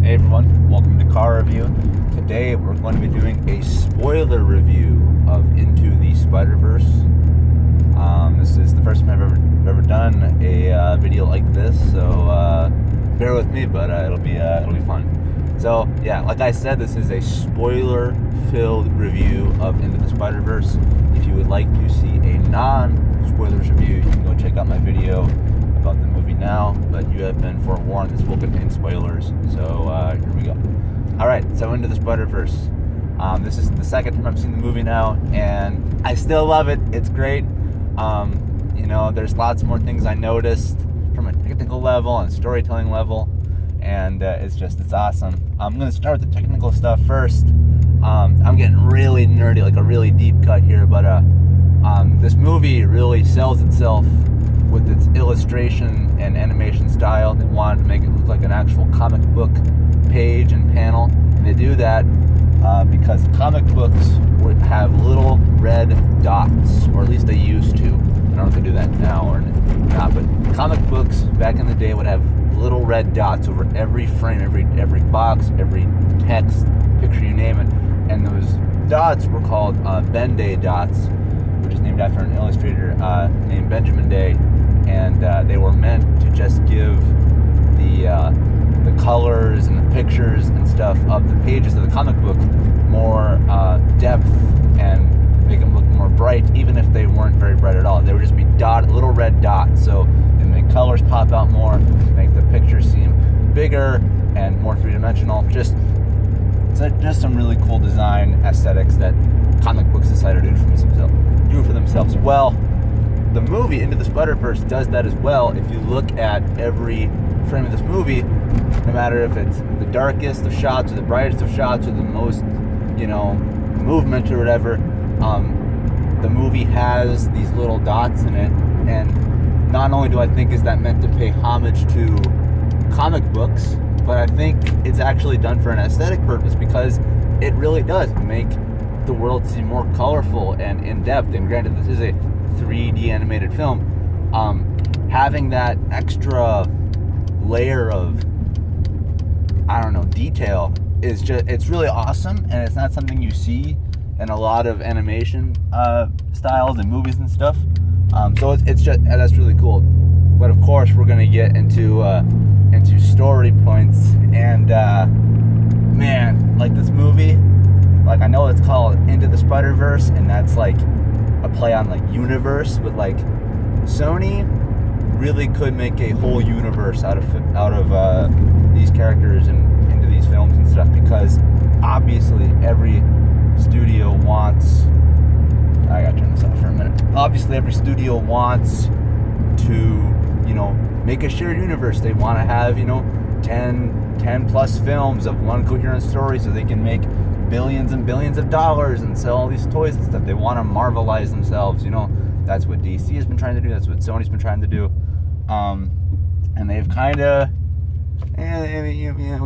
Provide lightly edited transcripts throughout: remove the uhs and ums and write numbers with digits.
Hey everyone, welcome to Car Review. Today we're going to be doing a spoiler review of Into the Spider-Verse. This is the first time I've ever done a video like this, so bear with me, but it'll be fun. So yeah, like I said, this is a spoiler-filled review of Into the Spider-Verse. If you would like to see a non-spoilers review, you can go check out my video about the movie now, but you have been forewarned, this will contain spoilers, so here we go. Alright, so Into the Spider-Verse. This is the second time I've seen the movie now, and I still love it. It's great. There's lots more things I noticed from a technical level and storytelling level, and it's awesome. I'm going to start with the technical stuff first. I'm getting really nerdy, like a really deep cut here, but this movie really sells itself with its illustration and animation style. They wanted to make it look like an actual comic book page and panel, and they do that because comic books would have little red dots, or at least they used to. I don't know if they do that now or not, but comic books back in the day would have little red dots over every frame, every box, every text, picture, you name it, and those dots were called Ben-Day dots, which is named after an illustrator named Benjamin Day, and they were meant to just give the colors and the pictures and stuff of the pages of the comic book more depth and make them look more bright, even if they weren't very bright at all. They would just be little red dots, so they make colors pop out more, make the pictures seem bigger and more three-dimensional. Just some really cool design aesthetics that comic books decided to do for themselves. Well, the movie Into the Spider-Verse does that as well. If you look at every frame of this movie, no matter if it's the darkest of shots or the brightest of shots or the most, movement or whatever, the movie has these little dots in it. And not only do I think is that meant to pay homage to comic books, but I think it's actually done for an aesthetic purpose, because it really does make the world seem more colorful and in-depth. And granted, this is a 3D animated film. Having that extra layer of, detail it's really awesome, and it's not something you see in a lot of animation styles and movies and stuff. So that's really cool. But of course, we're gonna get into story points, and man, like this movie, like I know it's called Into the Spider-Verse, and that's like a play on like universe, but like Sony really could make a whole universe out of these characters and into these films and stuff, because obviously every studio wants, I gotta turn this off for a minute. Obviously every studio wants to, make a shared universe. They want to have, 10 plus films of one coherent story, so they can make billions and billions of dollars and sell all these toys and stuff. They want to Marvelize themselves. That's what DC has been trying to do. That's what Sony's been trying to do. And they've kind of,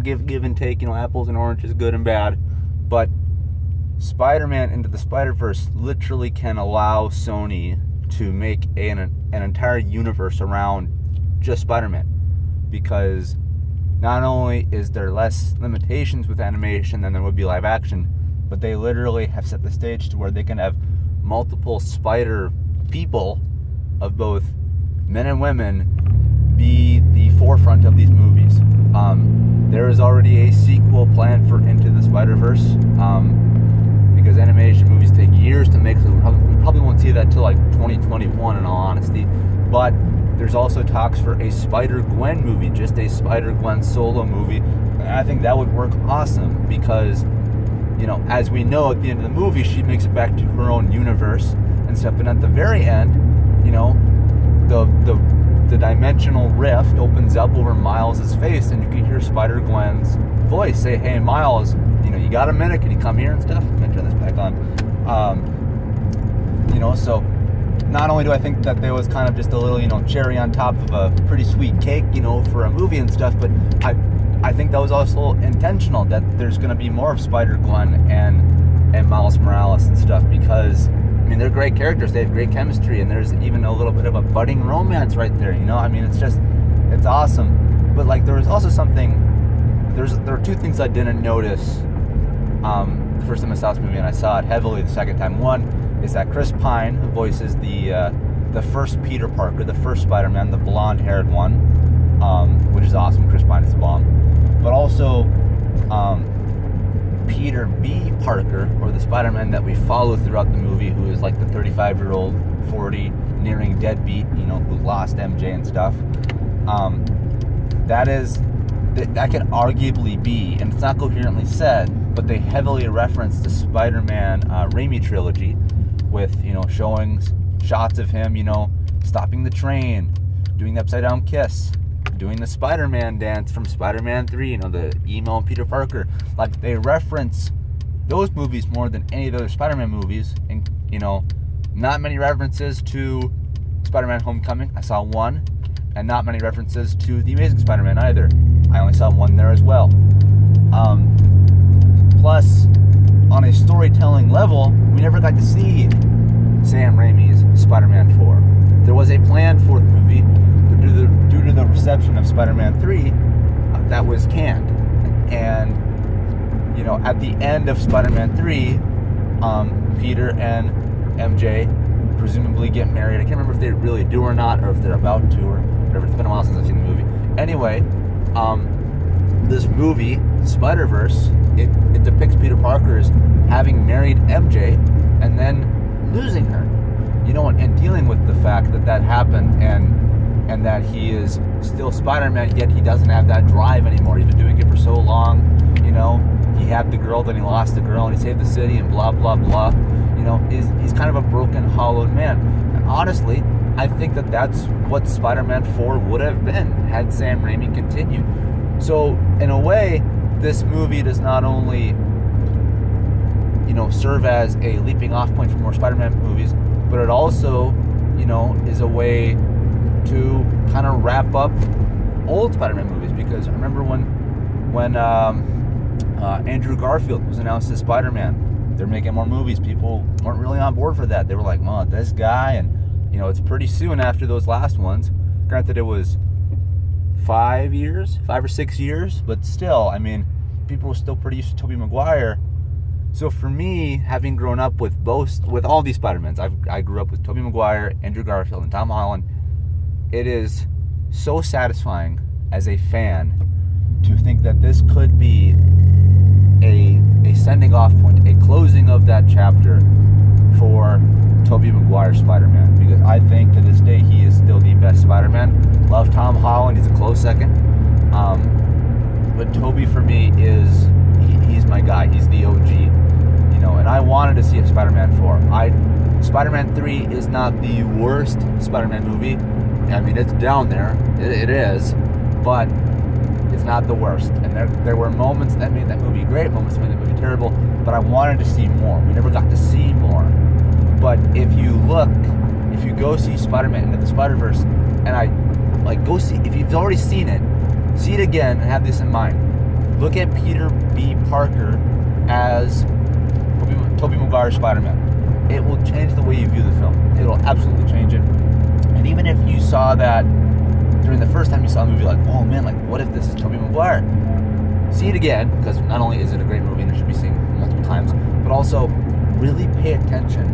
give and take. Apples and oranges, good and bad. But Spider-Man Into the Spider-Verse literally can allow Sony to make an entire universe around just Spider-Man, because not only is there less limitations with animation than there would be live action, but they literally have set the stage to where they can have multiple spider people of both men and women be the forefront of these movies. There is already a sequel planned for Into the Spider-Verse, because animation movies take years to make, so we probably won't see that till like 2021 in all honesty. But there's also talks for a Spider-Gwen movie, just a Spider-Gwen solo movie. I think that would work awesome, because as we know, at the end of the movie, she makes it back to her own universe and stuff. And at the very end, the dimensional rift opens up over Miles' face, and you can hear Spider-Gwen's voice say, "Hey, Miles, you got a minute? Can you come here and stuff?" I'm gonna turn this back on. So not only do I think that there was kind of just a little, cherry on top of a pretty sweet cake, for a movie and stuff, but I think that was also intentional, that there's going to be more of Spider-Gwen and Miles Morales and stuff, because they're great characters, they have great chemistry, and there's even a little bit of a budding romance right there, it's awesome. But like, there was also something there are two things I didn't notice the first time I saw this movie, and I saw it heavily the second time. One is that Chris Pine, who voices the first Peter Parker, the first Spider-Man, the blonde-haired one, which is awesome. Chris Pine is the bomb. But also, Peter B. Parker, or the Spider-Man that we follow throughout the movie, who is like the 35-year-old, 40, nearing deadbeat, who lost MJ and stuff. That could arguably be, and it's not coherently said, but they heavily reference the Spider-Man Raimi trilogy with, showing shots of him, stopping the train, doing the upside down kiss, doing the Spider-Man dance from Spider-Man 3, the emo Peter Parker. Like, they reference those movies more than any of the other Spider-Man movies, and, not many references to Spider-Man Homecoming. I saw one, and not many references to The Amazing Spider-Man either. I only saw one there as well. Plus, on a storytelling level, we never got to see Sam Raimi's Spider-Man 4. There was a planned fourth movie, but due to the reception of Spider-Man 3, that was canned. And, at the end of Spider-Man 3, Peter and MJ presumably get married. I can't remember if they really do or not, or if they're about to, or whatever. It's been a while since I've seen the movie. Anyway, this movie, Spider-Verse, it depicts Peter Parker as having married MJ and then losing her. And dealing with the fact that happened, and that he is still Spider-Man, yet he doesn't have that drive anymore. He's been doing it for so long, he had the girl, then he lost the girl, and he saved the city, and blah, blah, blah. He's kind of a broken, hollowed man. And honestly, I think that's what Spider-Man 4 would have been had Sam Raimi continued. So, in a way, this movie does not only, serve as a leaping off point for more Spider-Man movies, but it also, is a way to kind of wrap up old Spider-Man movies. Because I remember when Andrew Garfield was announced as Spider-Man, they're making more movies. People weren't really on board for that. They were like, well, this guy, and it's pretty soon after those last ones. Granted, it was 5 or 6 years, but still, people were still pretty used to Tobey Maguire. So for me, having grown up with all these Spider-Mans, I grew up with Tobey Maguire, Andrew Garfield, and Tom Holland. It is so satisfying as a fan to think that this could be a sending off point, a closing of that chapter for Tobey Maguire Spider-Man, because I think to this day he is still the best Spider-Man. Love Tom Holland, he's a close second. But Tobey for me he's my guy. He's the OG. And I wanted to see a Spider-Man 4. Spider-Man 3 is not the worst Spider-Man movie. It's down there. It is. But it's not the worst. And there were moments that made that movie great, moments that made that movie terrible, but I wanted to see more. We never got to see more. But if you go see Spider-Man Into the Spider-Verse, and go see, if you've already seen it, see it again and have this in mind. Look at Peter B. Parker as Tobey Maguire Spider-Man. It will change the way you view the film. It'll absolutely change it. And even if you saw that during the first time you saw the movie, like, oh man, what if this is Tobey Maguire? See it again, because not only is it a great movie and it should be seen multiple times, but also really pay attention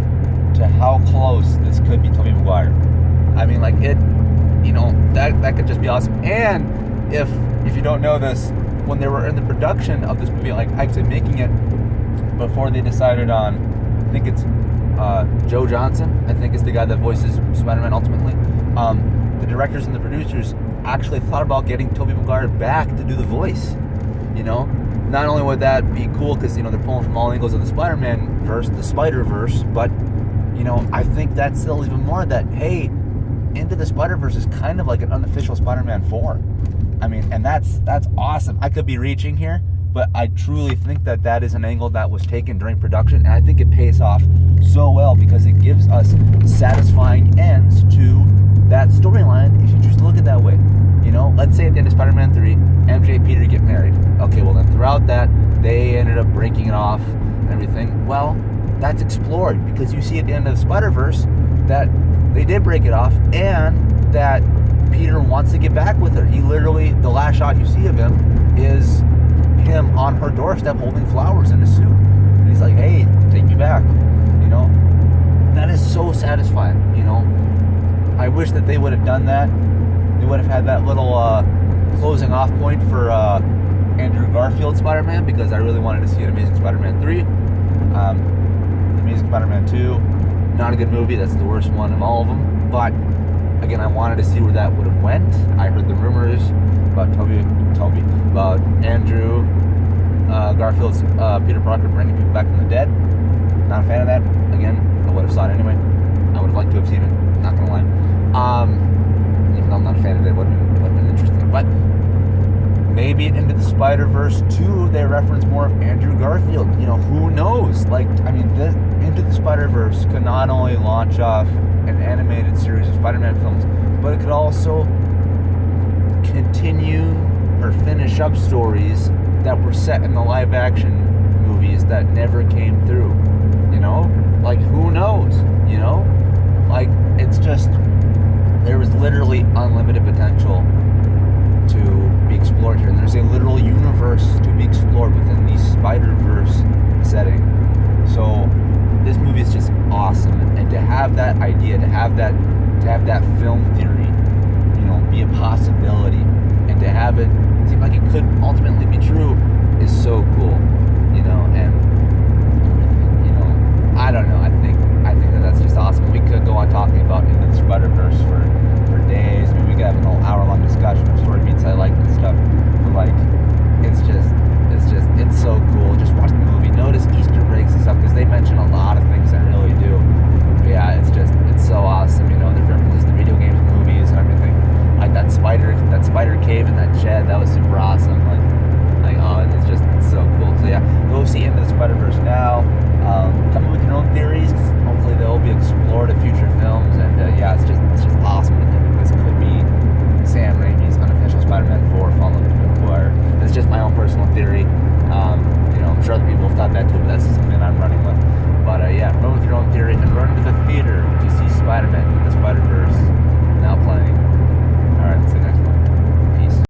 to how close this could be Tobey Maguire. That could just be awesome. And if you don't know this, when they were in the production of this movie, actually making it, before they decided on, I think it's Joe Johnson, I think is the guy that voices Spider-Man ultimately, the directors and the producers actually thought about getting Tobey Maguire back to do the voice. Not only would that be cool because they're pulling from all angles of the Spider-Man verse, the Spider-Verse, but I think that sells even more that, hey, Into the Spider-Verse is kind of like an unofficial Spider-Man 4. And that's awesome. I could be reaching here, but I truly think that is an angle that was taken during production, and I think it pays off so well because it gives us satisfying ends to that storyline if you choose to look at it that way. Let's say at the end of Spider-Man 3, MJ and Peter get married. Okay, well then throughout that, they ended up breaking it off and everything. Well, that's explored because you see at the end of Spider-Verse that they did break it off and that Peter wants to get back with her. He literally, the last shot you see of him is on her doorstep holding flowers in a suit. And he's like, hey, take me back. You know, that is so satisfying, you know. I wish that they would have done that. They would have had that little closing off point for Andrew Garfield Spider-Man, because I really wanted to see an Amazing Spider-Man 3. Amazing Spider-Man 2, not a good movie. That's the worst one of all of them. But again, I wanted to see where that would have went. I heard the rumors about about Andrew Garfield's Peter Parker bringing people back from the dead. Not a fan of that. Again, I would have saw it anyway. I would have liked to have seen it. Not gonna lie. Even though I'm not a fan of it, it would have been interesting. But maybe in Into the Spider-Verse 2, they reference more of Andrew Garfield. You know, who knows? Like, I mean, Into the Spider-Verse could not only launch off an animated series of Spider-Man films, but it could also continue or finish up stories that were set in the live-action movies that never came through. You know? Like, who knows? You know? Like, it's just, there was literally unlimited potential to be explored here. And there's a literal universe to be explored within the Spider-Verse setting. So this movie is just awesome. And to have that idea, to have that film theory, you know, be a possibility, and to have it seem like it could ultimately be true is so cool. You know, and you know, I don't know. I think that's just awesome. We could go on talking about Into the Spider-Verse for days. I mean, we could have an hour-long discussion of story beats I like and stuff. But like,